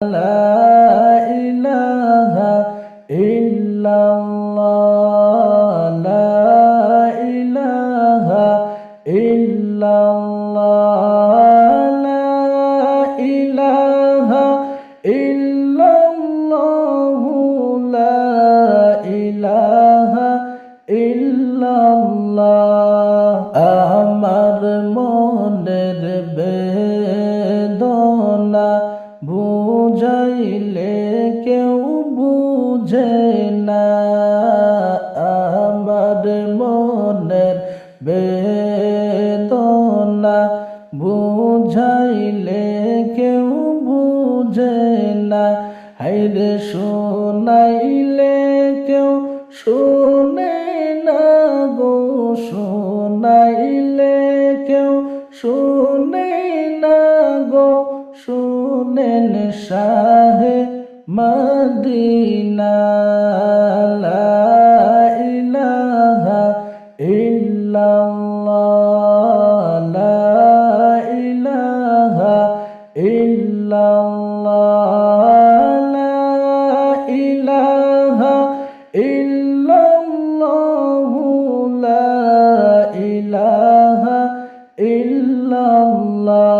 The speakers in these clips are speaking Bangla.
لا إله إلا الله لا إله إلا الله لا إله إلا الله لا إله إلا الله আমার মনের বেদনা বুঝাইলে কেউ বুঝে না আমার মনের বেদনা বুঝাইলে কেউ বুঝে না হায়রে শোনাইলে কেউ শোনে না গো শোনাইলে কেউ শোনে না গো শুনেন শাহে মদিনা লা ইলাহা ইল্লাল্লাহ লা ইলাহা ইল্লাল্লাহ লা ইলাহা ইল্লাল্লাহ লা ইলাহা ইল্লাল্লাহ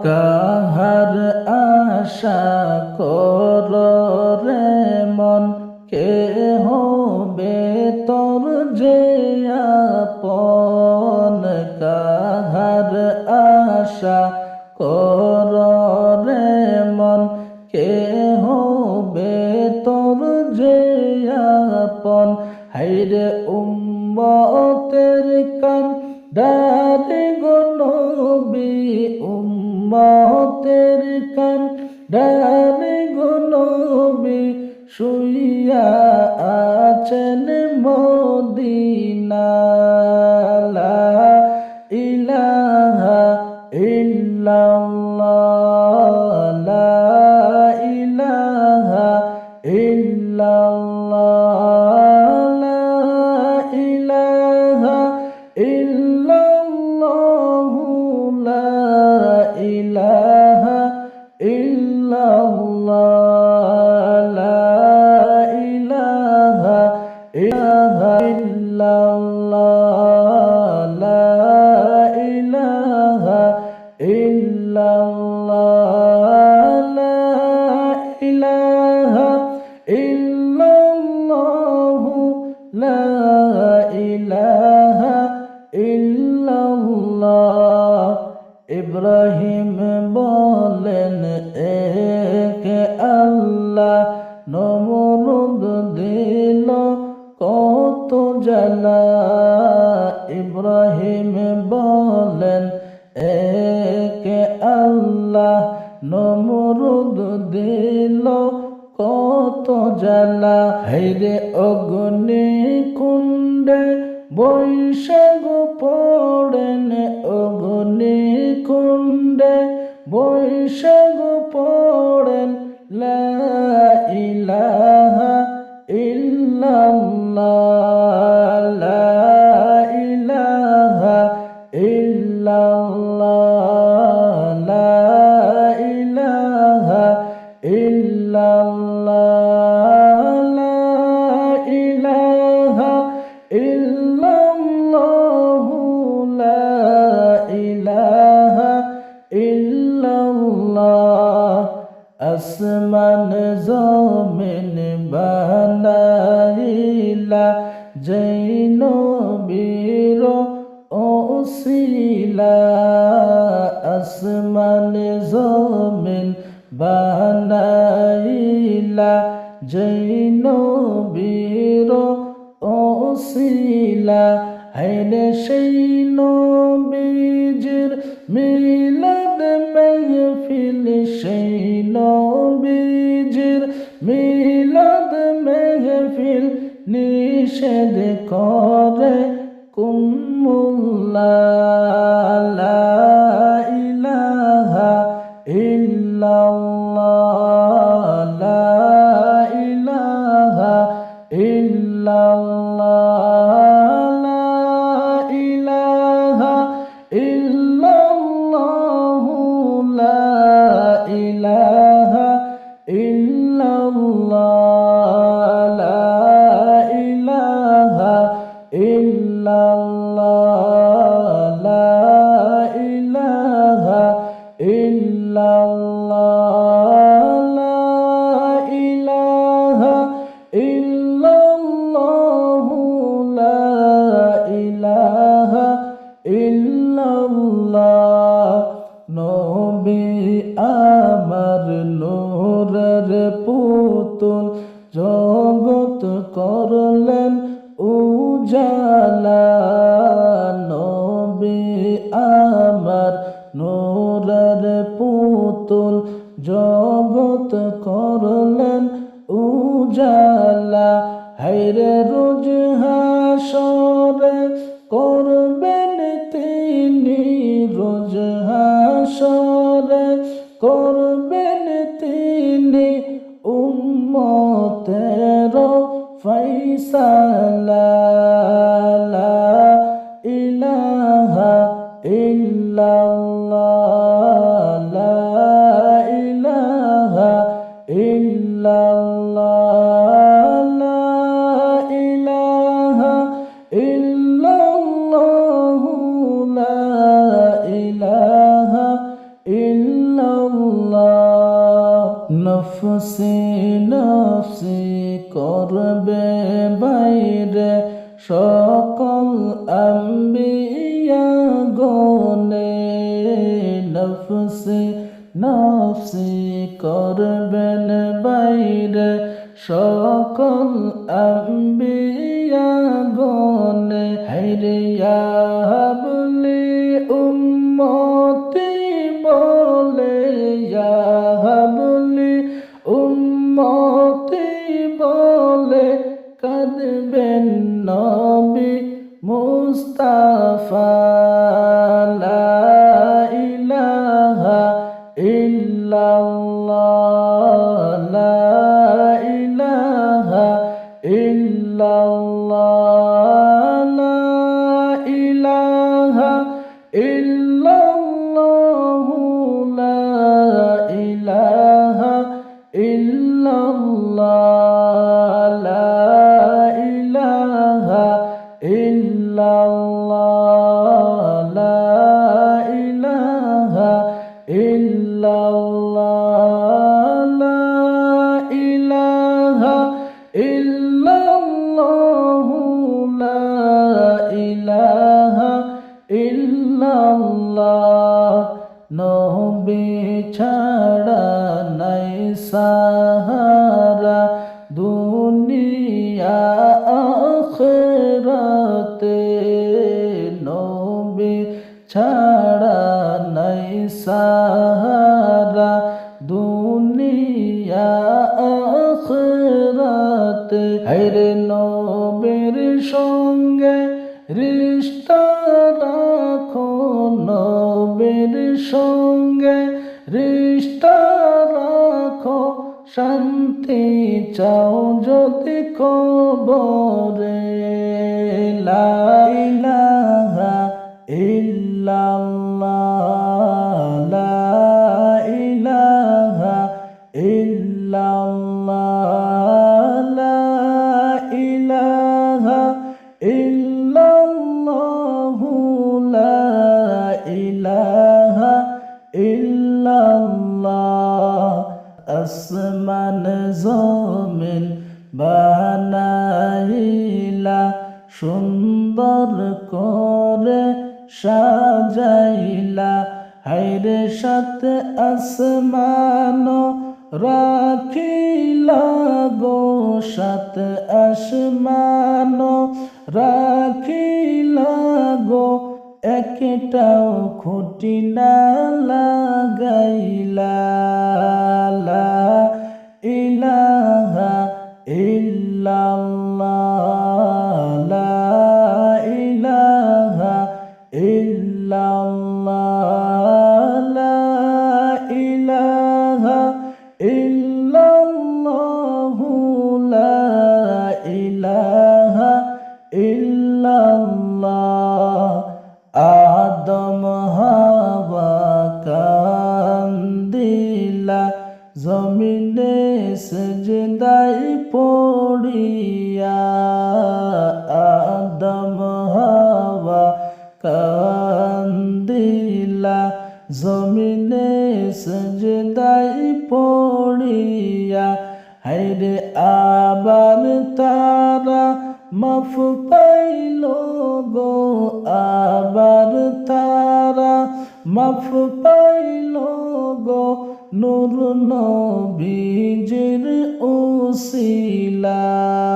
কাহার আশা কর রে মন কে হবে তোর যে আপন কাহার আশা কর রে মন কে হবে তোর যে আপন হায়রে উম্মতের কান ডারে গো নবী উম্মতের কান ডারে গো নবী শুইয়া আছেন মদিনা লা ইলাহা ইল্লাল্লাহ লা ইলাহা ইল্লাল্লাহ লা ইলাহা ইল্লাল্লাহ লা ইলাহা ইল্লাল্লাহ লা ইলাহা ইল্লাল্লাহ লা ইলাহা ইল্লাল্লাহ লা ইলাহা ইল্লাল্লাহ লা ইলাহা ইল্লাল্লাহ ইব্রাহিম বলেন এক আল্লাহ নমরুদ দিল কত জ্বালা ইব্রাহিম বলেন এক আল্লাহ নমরুদ দিল কত জ্বালা হায়রে অগ্নি কুণ্ডে বৈশাখ পড়েন অগ্নি কুণ্ডে বৈশাখ পড়েন লা ইলাহা ইল্লাল্লাহ লা ইলাহা ইল্লাল্লাহ লা ইলাহা ইল্লাল্লাহ লা ইলাহা ইল্লাল্লাহ লা ইলাহা ইল্লাল্লাহ আসমান জমিন বানাইলা যেই নবীর ওসিলা আসমান জমিন বানাইলা যেই নবীর ওসিলা হায়রে সেই নবীজির মিলাদ মেহফিল সেই নবীজির মিলাদ মেহফিল নিষেধ করে কুমুল্লাহ লা ইলাহা ইল্লাল্লাহ লা ইলাহা ইল্লাল্লাহ লা ইলাহা ইল্লাল্লাহ লা ইলাহা পুতুল জগৎ করলেন উজালা নবী আমার নূরের পুতুল জগৎ করলেন উজালা হায়রে রোজ হাসরে করবেন তিনি রোজ হাসরে করবেন তিনি উম্মতের ফায়সালা লা ইলাহা ইল্লাল্লাহ লা ইলাহা ইল্লাল্লাহ লা ইলাহা ইল্লাল্লাহ লা ইলাহা ইল্লাল্লাহ নফসি নফসি করবে বাইরে সকল আম্বিয়া গনে নফসি নফসি করবেন বাইরে সকল আম্বিয়া গনে হায়রে ইয়া হাবলি উম্মতি বলে ইয়া হাবলি উম্মতি বলে কাঁদবেন নবী মুস্তাফা লা ইলাহা ইল্লাল্লাহ লা ইলাহা ইল্লাল্লাহ লা ইলাহা ইল্লাল্লাহ লা ইলাহা ইল্লাল্লাহ লা ইলাহা ইল্লাল্লাহ লা ইলাহা ইল্লাল্লাহ লা ইলাহা ইল্লাল্লাহ লা ইলাহা ইল্লাল্লাহ নবী ছাড়া নাই সাহারা দুনিয়া আখিরাতে নবী ছাড়া নাই সাহারা দুনিয়া আখিরাতে হায়রে নবীর সঙ্গে রিশতা রাখো নবীর সঙ্গে রিশতা রাখো শান্তি চাও যদি কবরে লা ইলাহা ইল্লাল্লাহ লা ইলাহা ইল্লাল্লাহ লা ইলাহা ইল্লাল্লাহ লা ইলাহা ইল্লাল্লাহ আসমান জমিন বানাইলা সুন্দর করে সাজাইলা হায়রে সাত আসমান রাখিলা গো সাত আসমান রাখিলা গো একটাও খুঁটি না লাগাইলা লা ইলাহা ইল্লাল্লাহ লা ইলাহা ইল্লাল্লাহ লা ইলাহা ইল্লাল্লাহ লা ইলাহা ইল্লাল্লাহ আদম হাওয়া কান্দিলা জমিনে সেজদায় পড়িয়া আদম হাওয়া কান্দিলা জমিনে সেজদায় পড়িয়া হায়রে আবার তারা মাফ পাইল গো আবার তারা মাফ পাইল গো নূর নবীজির ছিলাম।